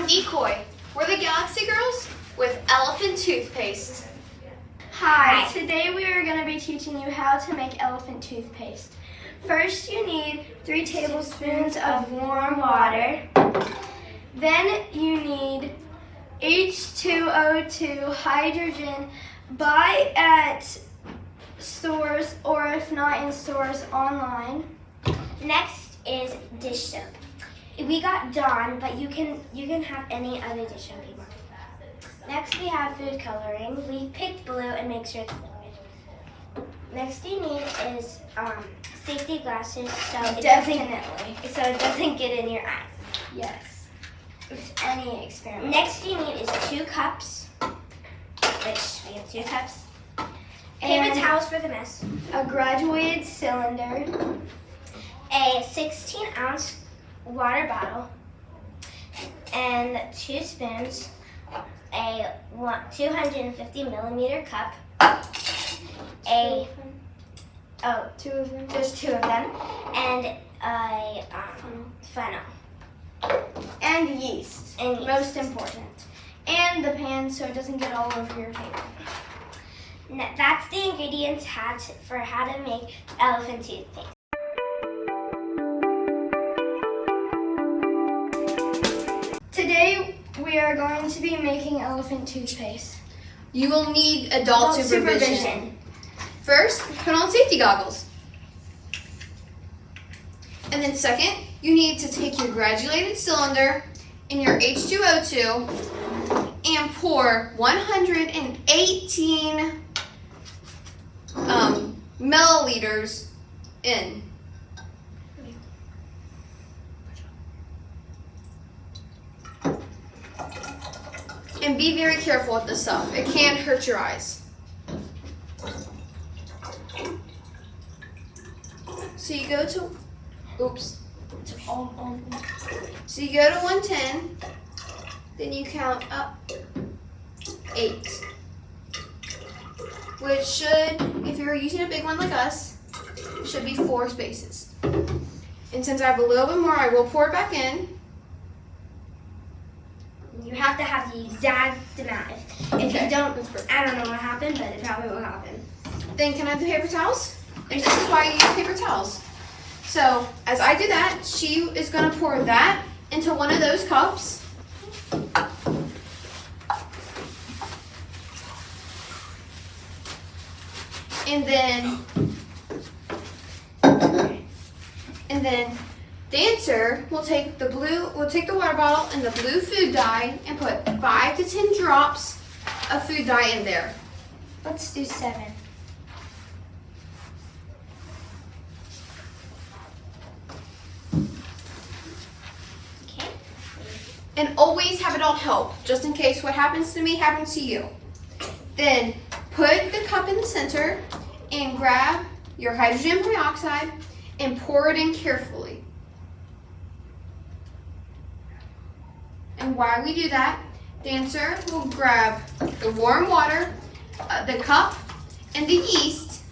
I'm Decoy. We're the Galaxy Girls with elephant toothpaste. Hi, today we are going to be teaching you how to make elephant toothpaste. First you need 3 tablespoons of warm water. Then you need H2O2 hydrogen. Buy at stores or if not in stores online. Next is dish soap. We got Dawn, but you can have any other dish soap you want. Next we have food coloring. We picked blue and make sure it's liquid. Next you need is safety glasses so it doesn't get in your eyes. Yes. Any experiment. Next you need is 2 cups, which we have 2 cups. And Paper towels for the mess. A graduated cylinder. A 16-ounce water bottle. And 2 spoons. A 250 millimeter cup. Two of them. There's 2 of them. And a funnel. And yeast. Most important. And the pan so it doesn't get all over your table. That's the ingredients for how to make elephant toothpaste. Today we are going to be making elephant toothpaste. You will need adult supervision. First, put on safety goggles. And then second, you need to take your graduated cylinder and your H2O2 and pour 118 milliliters in. And be very careful with this stuff. It can hurt your eyes. So you go to, So you go to 110, then you count up 8. Which should, if you're using a big one like us, should be 4 spaces. And since I have a little bit more, I will pour it back in. You have to have the exact amount. If you don't, I don't know what happened, but it probably will happen. Then can I have the paper towels? And this is why I use paper towels. So as I do that, she is going to pour that into one of those cups. And then Dancer will take the water bottle and the blue food dye and put 5 to 10 drops of food dye in there. Let's do 7. Okay. And always have it all help, just in case what happens to me happens to you. Then put the cup in the center and grab your hydrogen peroxide and pour it in carefully. And while we do that, Dancer will grab the warm water, the cup, and the yeast,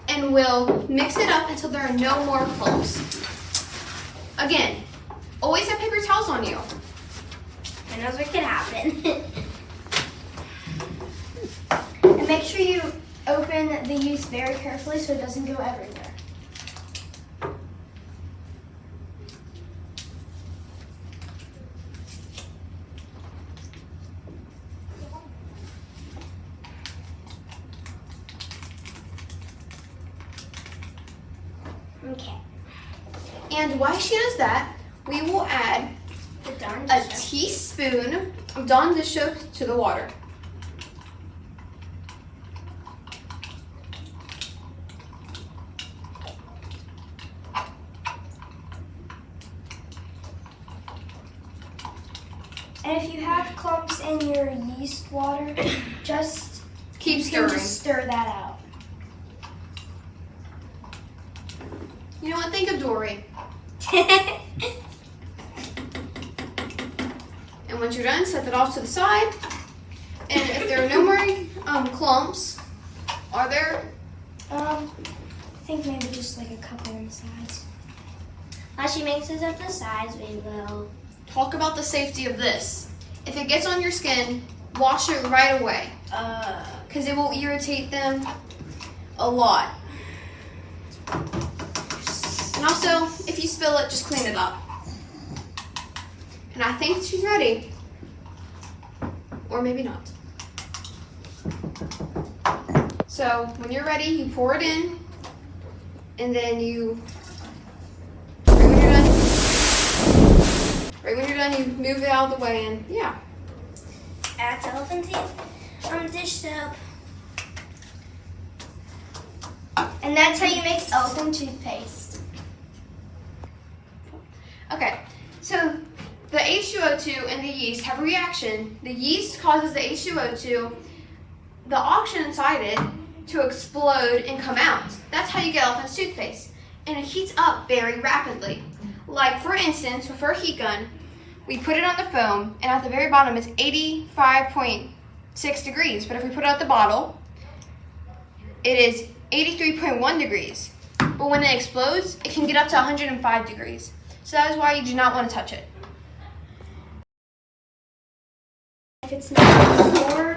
and we'll mix it up until there are no more clumps. Again, always have paper towels on you. Who knows what could happen? And make sure you open the yeast very carefully so it doesn't go everywhere. Okay. And while she does that, we will add a teaspoon of Dawn dish soap to the water. And if you have clumps in your yeast water, just keep stirring. Just stir that out. You know what? Think of Dory. And once you're done, set that off to the side. And if there are no more clumps, are there? I think maybe just like a couple on the sides. While she mixes up the sides, we will talk about the safety of this. If it gets on your skin, wash it right away. Because it will irritate them a lot. And also, if you spill it, just clean it up. And I think she's ready. Or maybe not. So, when you're ready, you pour it in. And then you, right when you're done, you move it out of the way and yeah. Add to elephant teeth on dish soap. And that's how you make elephant toothpaste. Okay, so the H2O2 and the yeast have a reaction. The yeast causes the H2O2, the oxygen inside it, to explode and come out. That's how you get elephant toothpaste. And it heats up very rapidly. Like for instance, with our heat gun, we put it on the foam and at the very bottom it's 85.6 degrees. But if we put it at the bottle, it is 83.1 degrees. But when it explodes, it can get up to 105 degrees. So that is why you do not want to touch it. If it's not sore